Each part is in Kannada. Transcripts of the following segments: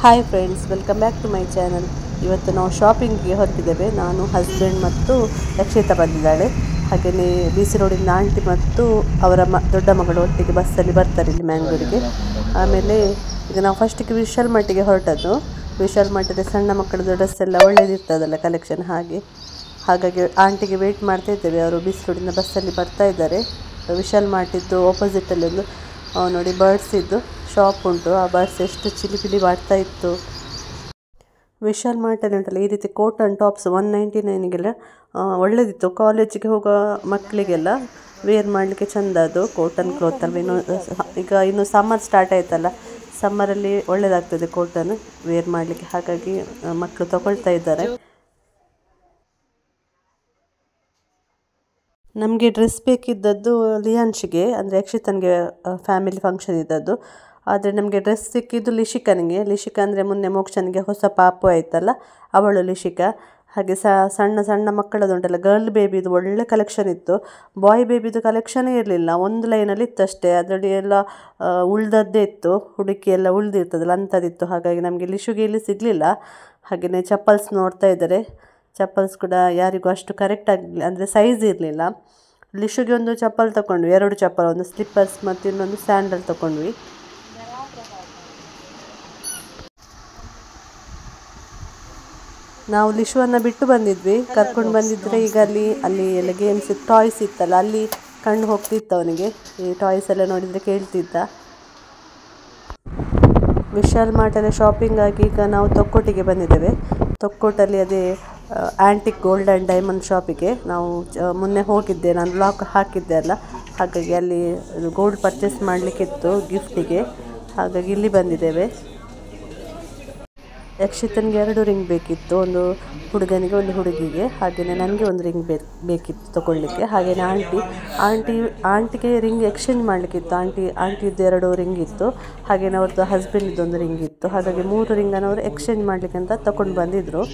Hi friends, welcome back to my channel. ಇವತ್ತು ನಾವು ಶಾಪಿಂಗಿಗೆ ಹೊರಟಿದ್ದೇವೆ. ನಾನು, ಹಸ್ಬೆಂಡ್ ಮತ್ತು ರಕ್ಷಿತಾ ಬಂದಿದ್ದಾಳೆ. ಹಾಗೆಯೇ BC ರೋಡಿಂದ ಆಂಟಿ ಮತ್ತು ಅವರ ದೊಡ್ಡ ಮಗಳು ಒಟ್ಟಿಗೆ ಬಸ್ಸಲ್ಲಿ ಬರ್ತಾರೆ ಇಲ್ಲಿ ಮ್ಯಾಂಗ್ಳೂರಿಗೆ. ಆಮೇಲೆ ಈಗ ನಾವು ಫಸ್ಟಿಗೆ ವಿಶಾಲ್ ಮಟ್ಟಿಗೆ ಹೊರಟದ್ದು. ವಿಶಾಲ್ ಮಟ್ಟದ ಸಣ್ಣ ಮಕ್ಕಳದ್ದು ಡ್ರೆಸ್ ಎಲ್ಲ ಒಳ್ಳೇದಿರ್ತದಲ್ಲ ಕಲೆಕ್ಷನ್, ಹಾಗಾಗಿ ಆಂಟಿಗೆ ವೆಯ್ಟ್ ಮಾಡ್ತಾ ಇದ್ದೇವೆ. ಅವರು BC ರೋಡಿಂದ ಬಸ್ಸಲ್ಲಿ ಬರ್ತಾ ಇದ್ದಾರೆ. ವಿಶಾಲ್ ಮಾರ್ಟಿದ್ದು ಆಪೋಸಿಟಲ್ಲಿ ಒಂದು ನೋಡಿ ಬರ್ಡ್ಸ್ ಇದ್ದು ಶಾಪ್ ಉಂಟು. ಆ ಬರ್ಡ್ಸ್ ಎಷ್ಟು ಚಿಲಿಪಿಲಿ ಮಾಡ್ತಾ ಇತ್ತು. ವಿಶಾಲ್ ಮಾರ್ಟಲ್ಲಿ ಉಂಟಲ್ಲ ಈ ರೀತಿ ಕೋಟ್ ಆ್ಯಂಡ್ ಟಾಪ್ಸ್ 199ಗೆಲ್ಲ ಒಳ್ಳೆದಿತ್ತು. ಕಾಲೇಜಿಗೆ ಹೋಗೋ ಮಕ್ಕಳಿಗೆಲ್ಲ ವೇರ್ ಮಾಡಲಿಕ್ಕೆ ಚೆಂದ. ಅದು ಕಾಟನ್ ಕ್ಲಾತ್ ಅಲ್ವ. ಇನ್ನು ಸಮ್ಮರ್ ಸ್ಟಾರ್ಟ್ ಆಯ್ತಲ್ಲ, ಸಮ್ಮರಲ್ಲಿ ಒಳ್ಳೆಯದಾಗ್ತದೆ ಕಾಟನ್ ವೇರ್ ಮಾಡಲಿಕ್ಕೆ. ಹಾಗಾಗಿ ಮಕ್ಕಳು ತಗೊಳ್ತಾ ಇದ್ದಾರೆ. ನಮಗೆ ಡ್ರೆಸ್ ಬೇಕಿದ್ದದ್ದು ಲಿಯಾನ್ಶಿಗೆ, ಅಂದರೆ ಯಕ್ಷಿತನಿಗೆ ಫ್ಯಾಮಿಲಿ ಫಂಕ್ಷನ್ ಇದ್ದದ್ದು. ಆದರೆ ನಮಗೆ ಡ್ರೆಸ್ ಸಿಕ್ಕಿದ್ದು ಲಿಶಿಕನಿಗೆ. ಲಿಶಿಕಾ ಅಂದರೆ ಮೊನ್ನೆ ಮೋಕ್ಷನಿಗೆ ಹೊಸ ಪಾಪು ಆಯ್ತಲ್ಲ, ಅವಳು ಲಿಶಿಕಾ. ಹಾಗೆ ಸಣ್ಣ ಸಣ್ಣ ಮಕ್ಕಳದುಂಟಲ್ಲ, ಗರ್ಲ್ ಬೇಬಿದು ಒಳ್ಳೆ ಕಲೆಕ್ಷನ್ ಇತ್ತು. ಬಾಯ್ ಬೇಬಿದು ಕಲೆಕ್ಷನೇ ಇರಲಿಲ್ಲ, ಒಂದು ಲೈನಲ್ಲಿ ಇತ್ತಷ್ಟೇ. ಅದರಲ್ಲಿ ಎಲ್ಲ ಉಳ್ದದ್ದೇ ಇತ್ತು, ಹುಡುಕಿ ಎಲ್ಲ ಉಳ್ದಿರ್ತದಲ್ಲ ಅಂಥದ್ದಿತ್ತು. ಹಾಗಾಗಿ ನಮಗೆ ಲಿಶುಗೆ ಇಲ್ಲಿ ಸಿಗಲಿಲ್ಲ. ಹಾಗೆಯೇ ಚಪ್ಪಲ್ಸ್ ನೋಡ್ತಾ ಇದ್ದಾರೆ. ಚಪ್ಪಲ್ಸ್ ಕೂಡ ಯಾರಿಗೂ ಅಷ್ಟು ಕರೆಕ್ಟ್ ಆಗಲಿಲ್ಲ, ಅಂದರೆ ಸೈಜ್ ಇರಲಿಲ್ಲ. ಲಿಶುಗೆ ಒಂದು ಚಪ್ಪಲ್ ತೊಗೊಂಡ್ವಿ, 2 ಚಪ್ಪಲ್, ಒಂದು ಸ್ಲಿಪ್ಪರ್ಸ್ ಮತ್ತು ಇನ್ನೊಂದು ಸ್ಯಾಂಡಲ್ ತೊಗೊಂಡ್ವಿ. ನಾವು ಲಿಶುವನ್ನು ಬಿಟ್ಟು ಬಂದಿದ್ವಿ, ಕರ್ಕೊಂಡು ಬಂದಿದ್ದರೆ ಈಗ ಅಲ್ಲಿ ಎಲ್ಲ ಗೇಮ್ಸ್ ಟಾಯ್ಸ್ ಇತ್ತಲ್ಲ, ಅಲ್ಲಿ ಕಣ್ಣು ಹೋಗ್ತಿತ್ತು ಅವನಿಗೆ. ಈ ಟಾಯ್ಸ್ ಎಲ್ಲ ನೋಡಿದರೆ ಕೇಳ್ತಿದ್ದ. ವಿಶಾಲ್ ಮಾರ್ಟಲ್ಲಿ ಶಾಪಿಂಗ್ ಆಗಿ ಈಗ ನಾವು ತೊಕ್ಕೋಟಿಗೆ ಬಂದಿದ್ದೇವೆ. ತೊಕ್ಕೋಟಲ್ಲಿ ಅದೇ ಆ್ಯಂಟಿಕ್ ಗೋಲ್ಡ್ ಆ್ಯಂಡ್ ಡೈಮಂಡ್ ಶಾಪಿಗೆ ನಾವು ಮೊನ್ನೆ ಹೋಗಿದ್ದೆ, ನಾನು ಬ್ಲಾಗ್ ಹಾಕಿದ್ದೆ ಅಲ್ಲ. ಹಾಗಾಗಿ ಅಲ್ಲಿ ಗೋಲ್ಡ್ ಪರ್ಚೇಸ್ ಮಾಡಲಿಕ್ಕಿತ್ತು ಗಿಫ್ಟಿಗೆ, ಹಾಗಾಗಿ ಇಲ್ಲಿ ಬಂದಿದ್ದೇವೆ. ಯಕ್ಷಿತನಿಗೆ 2 ರಿಂಗ್ ಬೇಕಿತ್ತು, ಒಂದು ಹುಡುಗನಿಗೆ ಒಂದು ಹುಡುಗಿಗೆ. ಹಾಗೆಯೇ ನನಗೆ ಒಂದು ರಿಂಗ್ ಬೇಕಿತ್ತು ತೊಗೊಳ್ಳಿಕ್ಕೆ. ಹಾಗೆಯೇ ಆಂಟಿಗೆ ರಿಂಗ್ ಎಕ್ಸ್ಚೇಂಜ್ ಮಾಡಲಿಕ್ಕಿತ್ತು. ಆಂಟಿದ್ದು 2 ರಿಂಗ್ ಇತ್ತು. ಹಾಗೆಯೇ ಅವ್ರದ್ದು ಹಸ್ಬೆಂಡಿದ್ದು ಒಂದು ರಿಂಗ್ ಇತ್ತು. ಹಾಗಾಗಿ 3 ರಿಂಗನ್ನು ಅವರು ಎಕ್ಸ್ಚೇಂಜ್ ಮಾಡಲಿಕ್ಕೆ ಅಂತ ತೊಗೊಂಡು ಬಂದಿದ್ದರು.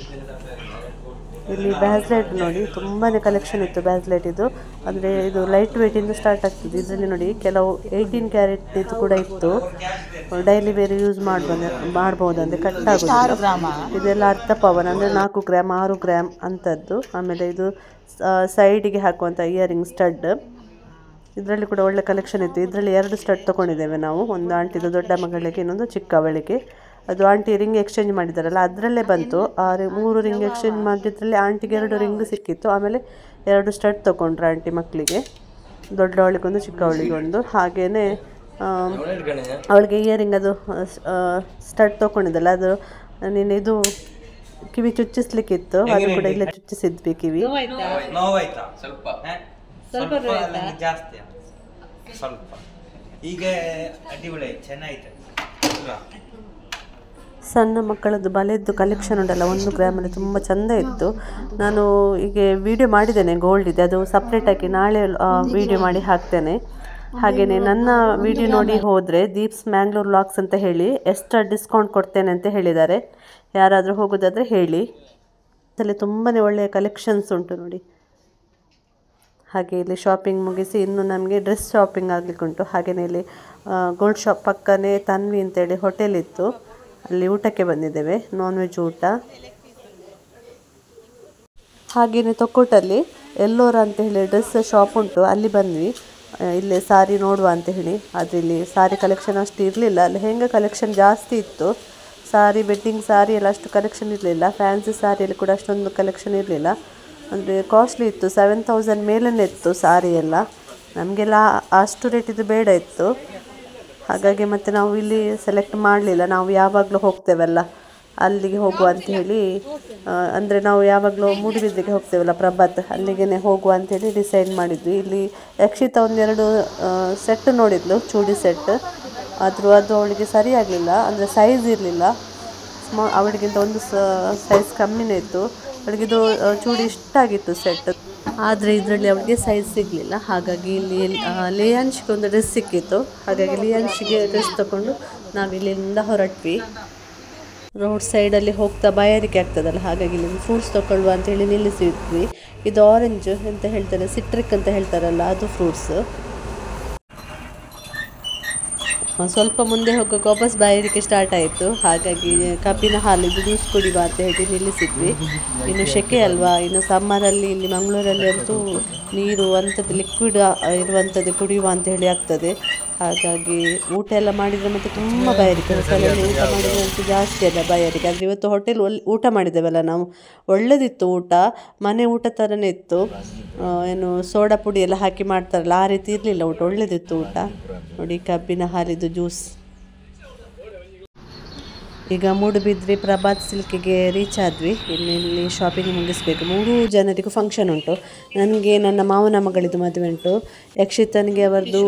ಇಲ್ಲಿ ಬ್ಯಾಸ್ಲೈಟ್ ನೋಡಿ ತುಂಬಾ ಕಲೆಕ್ಷನ್ ಇತ್ತು. ಬ್ಯಾಸ್ಲೈಟ್ ಇದು ಅಂದರೆ ಇದು ಲೈಟ್ ವೇಟಿಂದ ಸ್ಟಾರ್ಟ್ ಆಗ್ತದೆ. ಇದರಲ್ಲಿ ನೋಡಿ ಕೆಲವು 18 ಕ್ಯಾರೆಟ್ ಇದು ಕೂಡ ಇತ್ತು. ಡೈಲಿ ವೇರ್ ಯೂಸ್ ಮಾಡ್ಬೋದು ಅಂದರೆ ಕಟ್ಟಾಗೋದು. ಇದೆಲ್ಲ ಅರ್ಧ ಪವನ್ ಅಂದರೆ 4 ಗ್ರಾಮ್ 6 ಗ್ರಾಮ್ ಅಂಥದ್ದು. ಆಮೇಲೆ ಇದು ಸೈಡಿಗೆ ಹಾಕುವಂಥ ಇಯರಿಂಗ್ ಸ್ಟಡ್, ಇದರಲ್ಲಿ ಕೂಡ ಒಳ್ಳೆ ಕಲೆಕ್ಷನ್ ಇತ್ತು. ಇದರಲ್ಲಿ 2 ಸ್ಟಡ್ ತೊಗೊಂಡಿದ್ದೇವೆ ನಾವು, ಒಂದು ಆಂಟಿದು ದೊಡ್ಡ ಮಗಳಿಗೆ, ಇನ್ನೊಂದು ಚಿಕ್ಕವಳಿಗೆ. ಅದು ಆಂಟಿ ರಿಂಗ್ ಎಕ್ಸ್ಚೇಂಜ್ ಮಾಡಿದ್ದಾರಲ್ಲ ಅದರಲ್ಲೇ ಬಂತು. 3 ರಿಂಗ್ ಎಕ್ಸ್ಚೇಂಜ್ ಮಾಡಿದ್ರಲ್ಲಿ ಆಂಟಿಗೆ 2 ರಿಂಗ್ ಸಿಕ್ಕಿತ್ತು. ಆಮೇಲೆ 2 ಸ್ಟಡ್ ತೊಗೊಂಡ್ರು ಆಂಟಿ ಮಕ್ಕಳಿಗೆ, ದೊಡ್ಡವಳಿಗೊಂದು ಚಿಕ್ಕವಳಿಗೊಂದು. ಹಾಗೆಯೇ ಅವಳಿಗೆ ಇಯರಿಂಗ್ ಅದು ಸ್ಟಡ್ ತೊಗೊಂಡಿದ್ದಲ್ಲ, ಅದು ನೀನು ಇದು ಕಿವಿ ಚುಚ್ಚಿಸ್ಲಿಕ್ಕಿತ್ತು, ಅದು ಕೂಡ ಇಲ್ಲೇ ಚುಚ್ಚಿಸಿದ್ವಿ ಕಿವಿ. ಸಣ್ಣ ಮಕ್ಕಳದ್ದು ಬಲೆದ್ದು ಕಲೆಕ್ಷನ್ ಉಂಟಲ್ಲ 1 ಗ್ರಾಮಲ್ಲಿ ತುಂಬ ಚೆಂದ ಇತ್ತು. ನಾನು ಈಗ ವಿಡಿಯೋ ಮಾಡಿದ್ದೇನೆ ಗೋಲ್ಡ್ ಇದೆ, ಅದು ಸಪ್ರೇಟಾಗಿ ನಾಳೆ ವಿಡಿಯೋ ಮಾಡಿ ಹಾಕ್ತೇನೆ. ಹಾಗೆಯೇ ನನ್ನ ವಿಡಿಯೋ ನೋಡಿ ಹೋದರೆ ದೀಪ್ಸ್ ಮ್ಯಾಂಗ್ಳೂರ್ ವ್ಲಾಗ್ಸ್ ಅಂತ ಹೇಳಿ ಎಕ್ಸ್ಟ್ರಾ ಡಿಸ್ಕೌಂಟ್ ಕೊಡ್ತೇನೆ ಅಂತ ಹೇಳಿದ್ದಾರೆ. ಯಾರಾದರೂ ಹೋಗೋದಾದರೆ ಹೇಳಿ. ಅದರಲ್ಲಿ ತುಂಬಾ ಒಳ್ಳೆಯ ಕಲೆಕ್ಷನ್ಸ್ ಉಂಟು ನೋಡಿ. ಹಾಗೆ ಇಲ್ಲಿ ಶಾಪಿಂಗ್ ಮುಗಿಸಿ ಇನ್ನು ನಮಗೆ ಡ್ರೆಸ್ ಶಾಪಿಂಗ್ ಆಗಲಿಕ್ಕೆ ಉಂಟು. ಹಾಗೆಯೇ ಇಲ್ಲಿ ಗೋಲ್ಡ್ ಶಾಪ್ ಪಕ್ಕನೇ ತನ್ವಿ ಅಂತೇಳಿ ಹೋಟೆಲ್ ಇತ್ತು, ಅಲ್ಲಿ ಊಟಕ್ಕೆ ಬಂದಿದ್ದೇವೆ, ನಾನ್ ವೆಜ್ ಊಟ. ಹಾಗೆಯೇ ತೊಕ್ಕೋಟಲ್ಲಿ ಎಲ್ಲೋರ ಅಂತ ಹೇಳಿ ಡ್ರೆಸ್ ಶಾಪ್ ಉಂಟು, ಅಲ್ಲಿ ಬಂದ್ವಿ. ಇಲ್ಲೇ ಸಾರಿ ನೋಡುವ ಅಂತ ಹೇಳಿ. ಆದರೆ ಇಲ್ಲಿ ಸಾರಿ ಕಲೆಕ್ಷನ್ ಅಷ್ಟು ಇರಲಿಲ್ಲ, ಲೆಹೆಂಗಾ ಕಲೆಕ್ಷನ್ ಜಾಸ್ತಿ ಇತ್ತು. ಸಾರಿ ಬೆಡ್ಡಿಂಗ್ ಸಾರಿ ಎಲ್ಲ ಅಷ್ಟು ಕಲೆಕ್ಷನ್ ಇರಲಿಲ್ಲ. ಫ್ಯಾನ್ಸಿ ಸಾರಿಯಲ್ಲಿ ಕೂಡ ಅಷ್ಟೊಂದು ಕಲೆಕ್ಷನ್ ಇರಲಿಲ್ಲ, ಅಂದರೆ ಕಾಸ್ಟ್ಲಿ ಇತ್ತು. 7000 ಮೇಲೇ ಇತ್ತು ಸಾರಿ ಎಲ್ಲ. ನಮಗೆಲ್ಲ ಅಷ್ಟು ರೇಟಿದ್ದು ಬೇಡ ಇತ್ತು. ಹಾಗಾಗಿ ಮತ್ತು ನಾವು ಇಲ್ಲಿ ಸೆಲೆಕ್ಟ್ ಮಾಡಲಿಲ್ಲ. ನಾವು ಯಾವಾಗಲೂ ಹೋಗ್ತೇವಲ್ಲ ಅಲ್ಲಿಗೆ ಹೋಗುವ ಅಂತ ಹೇಳಿ, ಅಂದರೆ ನಾವು ಯಾವಾಗಲೂ ಮೂಡುಬಿದ್ರೆಗೆ ಹೋಗ್ತೇವಲ್ಲ ಪ್ರಭಾತ್, ಅಲ್ಲಿಗೆ ಹೋಗುವ ಅಂಥೇಳಿ ಡಿಸೈಡ್ ಮಾಡಿದ್ವಿ. ಇಲ್ಲಿ ಯಕ್ಷಿತ 1-2 ಸೆಟ್ ನೋಡಿದ್ಲು, ಚೂಡಿ ಸೆಟ್. ಆದರೂ ಅದು ಅವಳಿಗೆ ಸರಿಯಾಗಲಿಲ್ಲ, ಅಂದರೆ ಸೈಜ್ ಇರಲಿಲ್ಲ. ಅವಳಿಗಿಂತ ಒಂದು ಸೈಜ್ ಕಮ್ಮಿನೇ ಇತ್ತು. ಅವಳಿಗಿದು ಚೂಡಿ ಇಷ್ಟ ಆಗಿತ್ತು ಸೆಟ್, ಆದರೆ ಇದರಲ್ಲಿ ಅವಳಿಗೆ ಸೈಜ್ ಸಿಗಲಿಲ್ಲ. ಹಾಗಾಗಿ ಇಲ್ಲಿ ಲಿಯಾನ್ಶಿಗೆ ಒಂದು ಡ್ರೆಸ್ ಸಿಕ್ಕಿತ್ತು. ಹಾಗಾಗಿ ಲಿಯಾನ್ಶಿಗೆ ಡ್ರೆಸ್ ತೊಗೊಂಡು ನಾವಿಲ್ಲಿಂದ ಹೊರಟ್ವಿ. ರೋಡ್ ಸೈಡಲ್ಲಿ ಹೋಗ್ತಾ ಬಾಯಾರಿಕೆ ಆಗ್ತದಲ್ಲ, ಹಾಗಾಗಿ ಇಲ್ಲಿ ಫ್ರೂಟ್ಸ್ ತೊಗೊಳ್ಳುವ ಅಂತೇಳಿ ನಿಲ್ಲಿಸಿದ್ವಿ. ಇದು ಆರೆಂಜ್ ಅಂತ ಹೇಳ್ತಾರೆ, ಸಿಟ್ರಿಕ್ ಅಂತ ಹೇಳ್ತಾರಲ್ಲ ಅದು ಫ್ರೂಟ್ಸ್. ಸ್ವಲ್ಪ ಮುಂದೆ ಹೋಗೋಕೆ ವಾಪಸ್ ಬಾಯಾರಿಕೆ ಸ್ಟಾರ್ಟ್ ಆಯಿತು. ಹಾಗಾಗಿ ಕಬ್ಬಿನ ಹಾಲಿದ್ದು ಜ್ಯೂಸ್ ಕುಡಿಯುವ ಅಂತ ಹೇಳಿ ನಿಲ್ಲಿಸಿದ್ವಿ. ಇನ್ನು ಸೆಕೆ ಅಲ್ವಾ, ಇನ್ನು ಸಮ್ಮರಲ್ಲಿ ಇಲ್ಲಿ ಮಂಗಳೂರಲ್ಲಿ ಅಂತೂ ನೀರು ಅಂಥದ್ದು ಲಿಕ್ವಿಡ್ ಇರುವಂಥದ್ದು ಕುಡಿಯುವ ಅಂತ ಹೇಳಿ ಆಗ್ತದೆ. ಹಾಗಾಗಿ ಊಟ ಎಲ್ಲ ಮಾಡಿದರೆ ಮತ್ತು ತುಂಬ ಬಾಯಾರಿಕೆ, ಹೊಸಲಲ್ಲಿ ಊಟ ಮಾಡಿದರೆ ಅಂತೂ ಜಾಸ್ತಿ ಅಲ್ಲ ಬಾಯಾರಿಕೆ. ಆದರೆ ಇವತ್ತು ಹೋಟೆಲ್ ಊಟ ಮಾಡಿದ್ದೇವಲ್ಲ ನಾವು, ಒಳ್ಳೆದಿತ್ತು ಊಟ, ಮನೆ ಊಟ ಥರನೇ ಇತ್ತು. ಏನು ಸೋಡಾ ಪುಡಿ ಎಲ್ಲ ಹಾಕಿ ಮಾಡ್ತಾರಲ್ಲ ಆ ರೀತಿ ಇರಲಿಲ್ಲ ಊಟ, ಒಳ್ಳೆದಿತ್ತು ಊಟ. ನೋಡಿ ಕಬ್ಬಿನ ಹಾಲಿದ್ದು ಜ್ಯೂಸ್. ಈಗ ಮೂಡುಬಿದ್ರೆ ಪ್ರಭಾತ್ ಸಿಲ್ಕಿಗೆ ರೀಚ್ ಆದ್ವಿ. ಇಲ್ಲಿ ಶಾಪಿಂಗ್ ಮುಗಿಸ್ಬೇಕು. 3 ಜನರಿಗೂ ಫಂಕ್ಷನ್ ಉಂಟು. ನನಗೆ ನನ್ನ ಮಾವನ ಮಗಳಿದ್ದು ಮದುವೆ ಉಂಟು, ಯಕ್ಷಿತನಿಗೆ ಅವರದ್ದು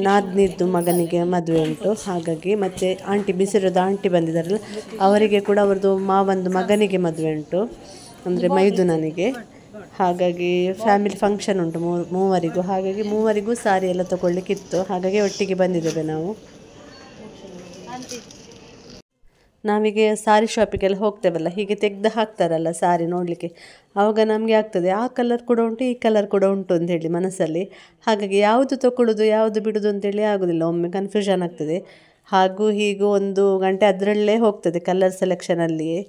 ನಾದ್ನಿದ್ದು ಮಗನಿಗೆ ಮದುವೆ ಉಂಟು. ಹಾಗಾಗಿ ಮತ್ತು ಆಂಟಿ ಬಿಸಿರೋದು ಆಂಟಿ ಬಂದಿದ್ದಾರಲ್ಲ ಅವರಿಗೆ ಕೂಡ ಅವ್ರದ್ದು ಮಾವಂದು ಮಗನಿಗೆ ಮದುವೆ ಉಂಟು, ಅಂದರೆ ಮೈದುನನಿಗೆ. ಹಾಗಾಗಿ ಫ್ಯಾಮಿಲಿ ಫಂಕ್ಷನ್ ಉಂಟು ಮೂವರಿಗೂ. ಹಾಗಾಗಿ ಮೂವರಿಗೂ ಸಾರಿ ಎಲ್ಲ ತೊಗೊಳ್ಲಿಕ್ಕಿತ್ತು. ಹಾಗಾಗಿ ಒಟ್ಟಿಗೆ ಬಂದಿದ್ದೇವೆ ನಾವು. ನಾವೀಗ ಸಾರಿ ಶಾಪಿಗೆಲ್ಲ ಹೋಗ್ತೇವಲ್ಲ, ಹೀಗೆ ತೆಗೆದು ಹಾಕ್ತಾರಲ್ಲ ಸಾರಿ ನೋಡಲಿಕ್ಕೆ, ಆವಾಗ ನಮಗೆ ಆಗ್ತದೆ ಆ ಕಲರ್ ಕೂಡ ಉಂಟು ಈ ಕಲರ್ ಕೂಡ ಉಂಟು ಅಂಥೇಳಿ ಮನಸ್ಸಲ್ಲಿ. ಹಾಗಾಗಿ ಯಾವುದು ತೊಗೊಳ್ಳೋದು ಯಾವುದು ಬಿಡೋದು ಅಂತೇಳಿ ಆಗೋದಿಲ್ಲ, ಒಮ್ಮೆ ಕನ್ಫ್ಯೂಷನ್ ಆಗ್ತದೆ. ಹಾಗೂ ಹೀಗೂ 1 ಗಂಟೆ ಅದರಲ್ಲೇ ಹೋಗ್ತದೆ ಕಲರ್ ಸೆಲೆಕ್ಷನಲ್ಲಿಯೇ.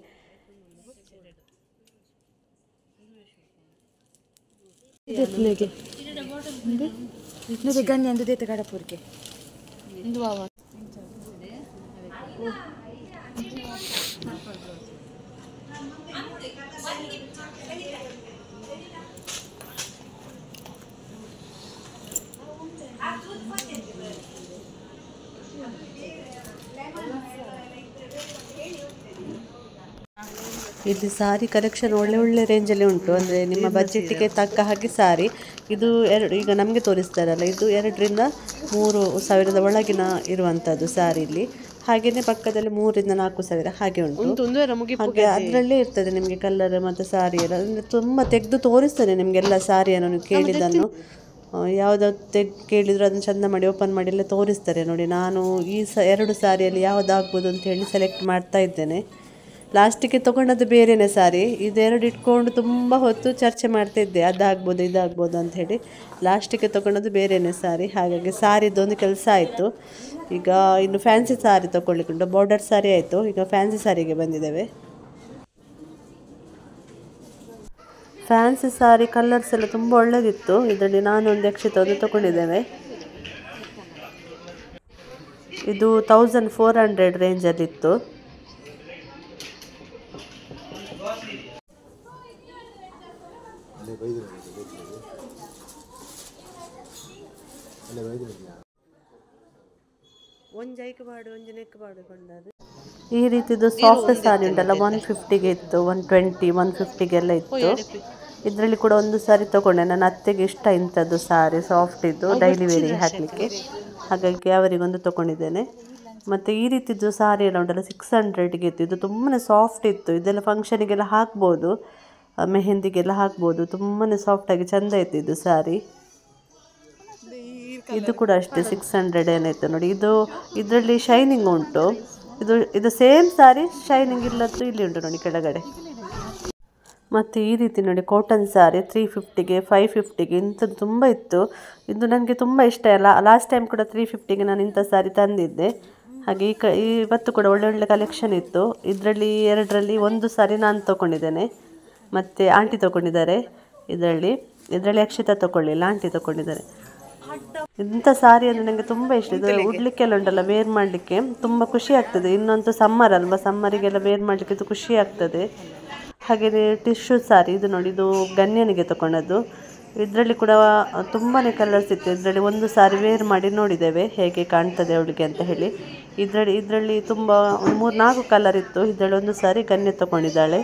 ಇಲ್ಲಿ ಸಾರಿ ಕಲೆಕ್ಷನ್ ಒಳ್ಳೆ ರೇಂಜಲ್ಲಿ ಉಂಟು, ಅಂದರೆ ನಿಮ್ಮ ಬಜೆಟ್ಟಿಗೆ ತಕ್ಕ ಹಾಗೆ ಸಾರಿ. ಇದು ಈಗ ನಮಗೆ ತೋರಿಸ್ತಾರಲ್ಲ, ಇದು 2 ರಿಂದ 3 ಸಾವಿರದ ಒಳಗಿನ ಇರುವಂಥದ್ದು ಸಾರಿ ಇಲ್ಲಿ. ಹಾಗೆಯೇ ಪಕ್ಕದಲ್ಲಿ 3 ರಿಂದ 4 ಸಾವಿರ ಹಾಗೆ ಉಂಟು. ಹಾಗೆ ಅದರಲ್ಲೇ ಇರ್ತದೆ ನಿಮಗೆ ಕಲರ್ ಮತ್ತು ಸಾರಿ ಎಲ್ಲ, ಅಂದರೆ ತುಂಬ ತೆಗೆದು ತೋರಿಸ್ತಾನೆ ನಿಮಗೆಲ್ಲ ಸಾರಿಯನ್ನು ನೀವು ಕೇಳಿದ್ದನ್ನು. ಯಾವುದಾದ್ರು ಕೇಳಿದ್ರು ಅದನ್ನು ಚಂದ ಮಾಡಿ ಓಪನ್ ಮಾಡಿ ಎಲ್ಲ ತೋರಿಸ್ತಾರೆ. ನೋಡಿ ನಾನು ಈ 2 ಸಾರಿಯಲ್ಲಿ ಯಾವುದಾಗ್ಬೋದು ಅಂತ ಹೇಳಿ ಸೆಲೆಕ್ಟ್ ಮಾಡ್ತಾ ಇದ್ದೇನೆ. ಲಾಸ್ಟಿಗೆ ತೊಗೊಂಡದ್ದು ಬೇರೆಯೇ ಸಾರಿ, ಇದೆರಡು ಇಟ್ಕೊಂಡು ತುಂಬ ಹೊತ್ತು ಚರ್ಚೆ ಮಾಡ್ತಿದ್ದೆ, ಅದಾಗ್ಬೋದು ಇದಾಗ್ಬೋದು ಅಂಥೇಳಿ. ಲಾಸ್ಟಿಗೆ ತೊಗೊಂಡದ್ದು ಬೇರೆಯೇ ಸಾರಿ. ಹಾಗಾಗಿ ಸಾರಿದ್ದೊಂದು ಕೆಲಸ ಆಯಿತು. ಈಗ ಇನ್ನು ಫ್ಯಾನ್ಸಿ ಸಾರಿ ತೊಗೊಳ್ಲಿಕ್ಕುಂಟು. ಬಾರ್ಡರ್ ಸಾರಿ ಆಯಿತು, ಈಗ ಫ್ಯಾನ್ಸಿ ಸಾರಿಗೆ ಬಂದಿದ್ದೇವೆ. ಫ್ಯಾನ್ಸಿ ಸಾರಿ ಕಲರ್ಸ್ ಎಲ್ಲ ತುಂಬ ಒಳ್ಳೆದಿತ್ತು. ಇದರಲ್ಲಿ ನಾನು ಒಂದು ಯಕ್ಷಿತ ಒಂದು ತೊಗೊಂಡಿದ್ದೇವೆ. ಇದು 1400 ರೇಂಜಲ್ಲಿತ್ತು. ಈ ರೀತಿದು ಸಾಫ್ಟ್ ಸಾರಿ ಉಂಟಲ್ಲ 150ಗೆ ಇತ್ತು, 120 150ಗೆಲ್ಲ ಇತ್ತು. ಇದರಲ್ಲಿ ಕೂಡ ಒಂದು ಸಾರಿ ತೊಗೊಂಡೆ, ನನ್ನ ಅತ್ತೆಗೆ ಇಷ್ಟ ಇಂಥದ್ದು ಸಾರಿ ಸಾಫ್ಟ್ ಇದ್ದು ಡೈಲಿ ವೇರಿಗೆ ಹಾಕಲಿಕ್ಕೆ. ಹಾಗಾಗಿ ಅವರಿಗೊಂದು ತೊಗೊಂಡಿದ್ದೇನೆ. ಮತ್ತು ಈ ರೀತಿದ್ದು ಸಾರಿ ಎಲ್ಲ ಉಂಟಲ್ಲ 600ಗೆ ಇತ್ತು. ಇದು ತುಂಬಾ ಸಾಫ್ಟ್ ಇತ್ತು, ಇದೆಲ್ಲ ಫಂಕ್ಷನಿಗೆಲ್ಲ ಹಾಕ್ಬೋದು, ಮೆಹಂದಿಗೆಲ್ಲ ಹಾಕ್ಬೋದು. ತುಂಬಾ ಸಾಫ್ಟಾಗಿ ಚೆಂದ ಇತ್ತು ಇದು ಸಾರಿ. ಇದು ಕೂಡ ಅಷ್ಟೇ 600 ಏನಾಯಿತು ನೋಡಿ. ಇದರಲ್ಲಿ ಶೈನಿಂಗ್ ಉಂಟು. ಇದು ಸೇಮ್ ಸಾರಿ, ಶೈನಿಂಗ್ ಇಲ್ಲದ್ದು ಇಲ್ಲಿ ಉಂಟು ನೋಡಿ ಕೆಳಗಡೆ. ಮತ್ತು ಈ ರೀತಿ ನೋಡಿ ಕಾಟನ್ ಸಾರಿ 350ಗೆ 550ಗೆ ಇಂಥದ್ದು ತುಂಬ ಇತ್ತು. ಇದು ನನಗೆ ತುಂಬ ಇಷ್ಟ ಅಲ್ಲ. ಲಾಸ್ಟ್ ಟೈಮ್ ಕೂಡ 350ಗೆ ನಾನು ಇಂಥ ಸಾರಿ ತಂದಿದ್ದೆ. ಹಾಗೆ ಇವತ್ತು ಕೂಡ ಒಳ್ಳೆ ಕಲೆಕ್ಷನ್ ಇತ್ತು. ಇದರಲ್ಲಿ 2ರಲ್ಲಿ ಒಂದು ಸಾರಿ ನಾನು ತೊಗೊಂಡಿದ್ದೇನೆ, ಮತ್ತು ಆಂಟಿ ತೊಗೊಂಡಿದ್ದಾರೆ. ಇದರಲ್ಲಿ ಅಕ್ಷಿತಾ ತೊಗೊಳ್ಳಿಲ್ಲ, ಆಂಟಿ ತೊಗೊಂಡಿದ್ದಾರೆ. ಇಂಥ ಸಾರಿ ಅಂದರೆ ನನಗೆ ತುಂಬ ಇಷ್ಟ. ಇದು ಉಡ್ಲಿಕ್ಕೆಲ್ಲ ಉಂಟಲ್ಲ, ವೇರ್ ಮಾಡಲಿಕ್ಕೆ ತುಂಬ ಖುಷಿ ಆಗ್ತದೆ. ಇನ್ನೊಂದು ಸಮ್ಮರ್ ಅಲ್ವಾ, ಸಮ್ಮರಿಗೆಲ್ಲ ವೇರ್ ಮಾಡಲಿಕ್ಕೆ ಇದು ಖುಷಿ ಆಗ್ತದೆ. ಹಾಗೆಯೇ ಟಿಶ್ಯೂ ಸಾರಿ ಇದು ನೋಡಿ, ಇದು ಗಣ್ಯನಿಗೆ ತಗೊಂಡದ್ದು. ಇದರಲ್ಲಿ ಕೂಡ ತುಂಬಾ ಕಲರ್ಸ್ ಇತ್ತು. ಇದರಲ್ಲಿ ಒಂದು ಸಾರಿ ವೇರ್ ಮಾಡಿ ನೋಡಿದ್ದೇವೆ ಹೇಗೆ ಕಾಣ್ತದೆ ಅವಳಿಗೆ ಅಂತ ಹೇಳಿ. ಇದರಲ್ಲಿ ತುಂಬ 3-4 ಕಲರ್ ಇತ್ತು. ಇದರಲ್ಲಿ ಒಂದು ಸಾರಿ ಗಣ್ಯ ತಗೊಂಡಿದ್ದಾಳೆ.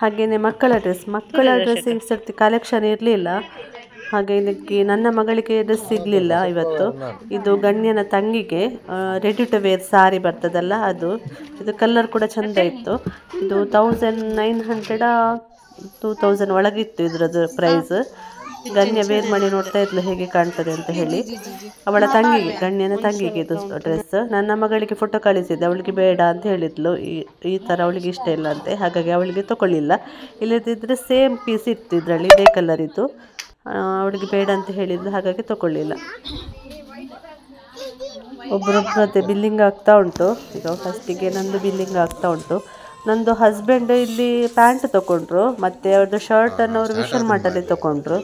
ಹಾಗೆಯೇ ಮಕ್ಕಳ ಡ್ರೆಸ್ ಈ ಸರ್ತಿ ಕಲೆಕ್ಷನ್ ಇರಲಿಲ್ಲ. ಹಾಗೆ ಇದಕ್ಕೆ ನನ್ನ ಮಗಳಿಗೆ ಡ್ರೆಸ್ ಸಿಗಲಿಲ್ಲ ಇವತ್ತು. ಇದು ಗಣ್ಯನ ತಂಗಿಗೆ ರೆಡಿ ಟು ವೇರ್ ಸಾರಿ ಬರ್ತದಲ್ಲ ಅದು. ಇದು ಕಲರ್ ಕೂಡ ಚೆಂದ ಇತ್ತು. ಇದು 1900 2000 ಒಳಗಿತ್ತು ಇದರದ್ದು ಪ್ರೈಸ್. ಗಣ್ಯ ವೇರ್ ಮಾಡಿ ನೋಡ್ತಾ ಇದ್ಲು ಹೇಗೆ ಕಾಣ್ತದೆ ಅಂತ ಹೇಳಿ. ಅವಳ ತಂಗಿಗೆ, ಗಣ್ಯನ ತಂಗಿಗೆ ಇದು ಡ್ರೆಸ್. ನನ್ನ ಮಗಳಿಗೆ ಫೋಟೋ ಕಳಿಸಿದ್ದೆ, ಅವಳಿಗೆ ಬೇಡ ಅಂತ ಹೇಳಿದ್ಲು. ಈ ಥರ ಅವಳಿಗೆ ಇಷ್ಟ ಇಲ್ಲ ಅಂತೆ, ಹಾಗಾಗಿ ಅವಳಿಗೆ ತಗೊಳ್ಳಿಲ್ಲ. ಇಲ್ಲದಿದ್ದರೆ ಸೇಮ್ ಪೀಸ್ ಇತ್ತು ಇದರಲ್ಲಿ, ಇದೇ ಕಲರ್ ಇತ್ತು. ಅವಳಿಗೆ ಬೇಡ ಅಂತ ಹೇಳಿದ್ಲು, ಹಾಗಾಗಿ ತಗೊಳ್ಳಿಲ್ಲ. ಒಬ್ಬರೊಬ್ಬರದ್ದೇ ಬಿಲ್ಲಿಂಗ್ ಆಗ್ತಾ ಉಂಟು. ಈಗ ಫಸ್ಟಿಗೆ ನಂದು ಬಿಲ್ಲಿಂಗ್ ಆಗ್ತಾ ಉಂಟು. ನಂದು ಹಸ್ಬೆಂಡ್ ಇಲ್ಲಿ ಪ್ಯಾಂಟ್ ತಗೊಂಡ್ರು, ಮತ್ತು ಅವ್ರದ್ದು ಶರ್ಟನ್ನು ಅವರು ವಿಶಾಲ್ ಮಾರ್ಟಲ್ಲಿ ತಗೊಂಡ್ರು.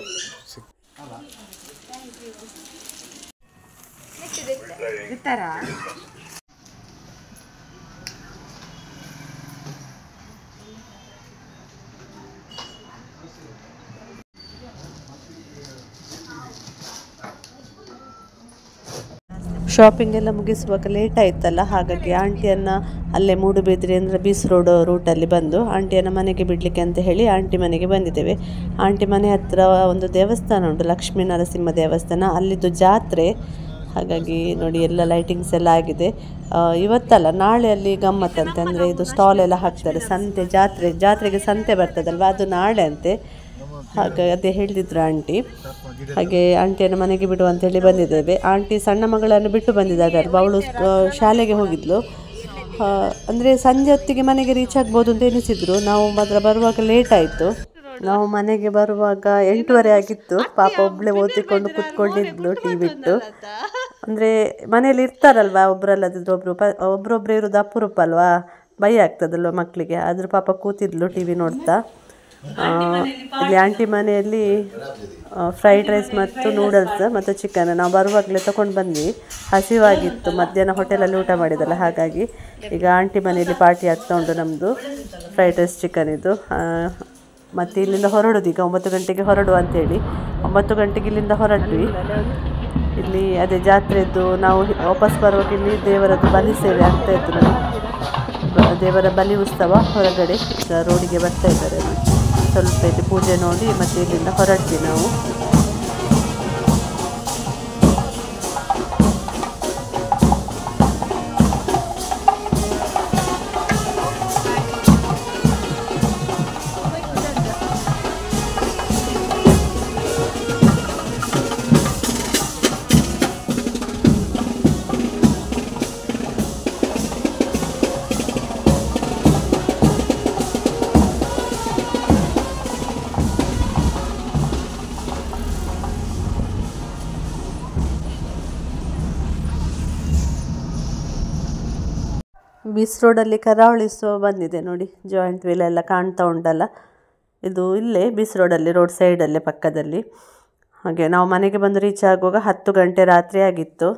ಶಾಪಿಂಗ್ ಎಲ್ಲ ಮುಗಿಸುವಾಗ ಲೇಟ್ ಆಯ್ತಲ್ಲ, ಹಾಗಾಗಿ ಆಂಟಿಯನ್ನು ಅಲ್ಲೇ ಮೂಡುಬಿದ್ರೆ ಅಂದರೆ ಬೀಚ್ ರೋಡ್ ರೂಟಲ್ಲಿ ಬಂದು ಆಂಟಿಯನ್ನು ಮನೆಗೆ ಬಿಡಲಿಕ್ಕೆ ಅಂತ ಹೇಳಿ ಆಂಟಿ ಮನೆಗೆ ಬಂದಿದ್ದೇವೆ. ಆಂಟಿ ಮನೆ ಹತ್ರ ಒಂದು ದೇವಸ್ಥಾನ ಉಂಟು, ಲಕ್ಷ್ಮೀ ನರಸಿಂಹ ದೇವಸ್ಥಾನ, ಅಲ್ಲಿದ್ದು ಜಾತ್ರೆ. ಹಾಗಾಗಿ ನೋಡಿ ಎಲ್ಲ ಲೈಟಿಂಗ್ಸ್ ಎಲ್ಲ ಆಗಿದೆ. ಇವತ್ತಲ್ಲ ನಾಳೆ ಅಲ್ಲಿ ಗಮ್ಮತ್ತಂತೆ, ಅಂದರೆ ಇದು ಸ್ಟಾಲ್ ಎಲ್ಲ ಹಾಕ್ತಾರೆ. ಸಂತೆ, ಜಾತ್ರೆಗೆ ಸಂತೆ ಬರ್ತದಲ್ವ, ಅದು ನಾಳೆ ಅಂತೆ. ಹಾಗಾಗಿ ಅದೇ ಹೇಳಿದ್ರು ಆಂಟಿ. ಹಾಗೆ ಆಂಟಿಯನ್ನು ಮನೆಗೆ ಬಿಡು ಅಂತೇಳಿ ಬಂದಿದ್ದೇವೆ. ಆಂಟಿ ಸಣ್ಣ ಮಗಳನ್ನು ಬಿಟ್ಟು ಬಂದಿದ್ದಾರೆ ಅಲ್ವಾ, ಅವಳು ಶಾಲೆಗೆ ಹೋಗಿದ್ಲು. ಅಂದರೆ ಸಂಜೆ ಹೊತ್ತಿಗೆ ಮನೆಗೆ ರೀಚ್ ಆಗ್ಬೋದು ಅಂತ ಎನಿಸಿದ್ರು. ನಾವು ಮಾತ್ರ ಬರುವಾಗ ಲೇಟ್ ಆಯಿತು. ನಾವು ಮನೆಗೆ ಬರುವಾಗ 8:30 ಆಗಿತ್ತು. ಪಾಪ ಒಬ್ಬಳೇ ಓದಿಕೊಂಡು ಕೂತ್ಕೊಂಡಿದ್ಲು ಟಿ ಬಿಟ್ಟು. ಅಂದರೆ ಮನೇಲಿ ಇರ್ತಾರಲ್ವ, ಒಬ್ಬರಲ್ಲದಿದ್ರು ಒಬ್ಬರೊಬ್ಬರೇ ಇರೋದು ಅಪರೂಪ ಅಲ್ವಾ, ಭಯ ಆಗ್ತದಲ್ವ ಮಕ್ಕಳಿಗೆ. ಆದರೂ ಪಾಪ ಕೂತಿದ್ಲು ಟಿ ವಿ ನೋಡ್ತಾ. ಇಲ್ಲಿ ಆಂಟಿ ಮನೆಯಲ್ಲಿ ಫ್ರೈಡ್ ರೈಸ್ ಮತ್ತು ನೂಡಲ್ಸ್ ಮತ್ತು ಚಿಕನ್ ನಾವು ಬರುವಾಗಲೇ ತೊಗೊಂಡು ಬಂದ್ವಿ. ಹಸಿವಾಗಿತ್ತು, ಮಧ್ಯಾಹ್ನ ಹೋಟೆಲಲ್ಲಿ ಊಟ ಮಾಡಿದಲ್ಲ, ಹಾಗಾಗಿ ಈಗ ಆಂಟಿ ಮನೆಯಲ್ಲಿ ಪಾರ್ಟಿ ಆಗ್ತಾ ಉಂಟು ನಮ್ಮದು. ಫ್ರೈಡ್ ರೈಸ್ ಚಿಕನ್ ಇದು. ಮತ್ತು ಇಲ್ಲಿಂದ ಹೊರಡೋದು ಈಗ 9 ಗಂಟೆಗೆ ಹೊರಡುವ ಅಂಥೇಳಿ. 9 ಗಂಟೆಗೆ ಇಲ್ಲಿಂದ ಹೊರಟ್ವಿ. ಇಲ್ಲಿ ಅದೇ ಜಾತ್ರೆದ್ದು ನಾವು ವಾಪಸ್ ಬರುವಾಗ ಇಲ್ಲಿ ದೇವರದ್ದು ಬಲಿ ಸೇವೆ ಆಗ್ತಾ ಇತ್ತು ನೋಡಿ. ದೇವರ ಬಲಿ ಉತ್ಸವ ಹೊರಗಡೆ ಈಗ ರೋಡಿಗೆ ಬರ್ತಾ ಇದ್ದಾರೆ. ಸ್ವಲ್ಪ ಇಲ್ಲಿ ಪೂಜೆ ನೋಡಿ ಮತ್ತೆ ಇಲ್ಲಿಂದ ಹೊರಡ್ತೀವಿ ನಾವು. ಬೀಚ್ ರೋಡಲ್ಲಿ ಕರಾವಳಿ ಉತ್ಸವ ಬಂದಿದೆ ನೋಡಿ. ಜಾಯಿಂಟ್ ವೀಲ್ ಎಲ್ಲ ಕಾಣ್ತಾ ಉಂಟಲ್ಲ, ಇದು ಇಲ್ಲೇ ಬೀಚ್ ರೋಡಲ್ಲಿ, ರೋಡ್ ಸೈಡಲ್ಲೇ ಪಕ್ಕದಲ್ಲಿ. ಹಾಗೆ ನಾವು ಮನೆಗೆ ಬಂದು ರೀಚ್ ಆಗುವಾಗ 10 ಗಂಟೆ ರಾತ್ರಿ ಆಗಿತ್ತು.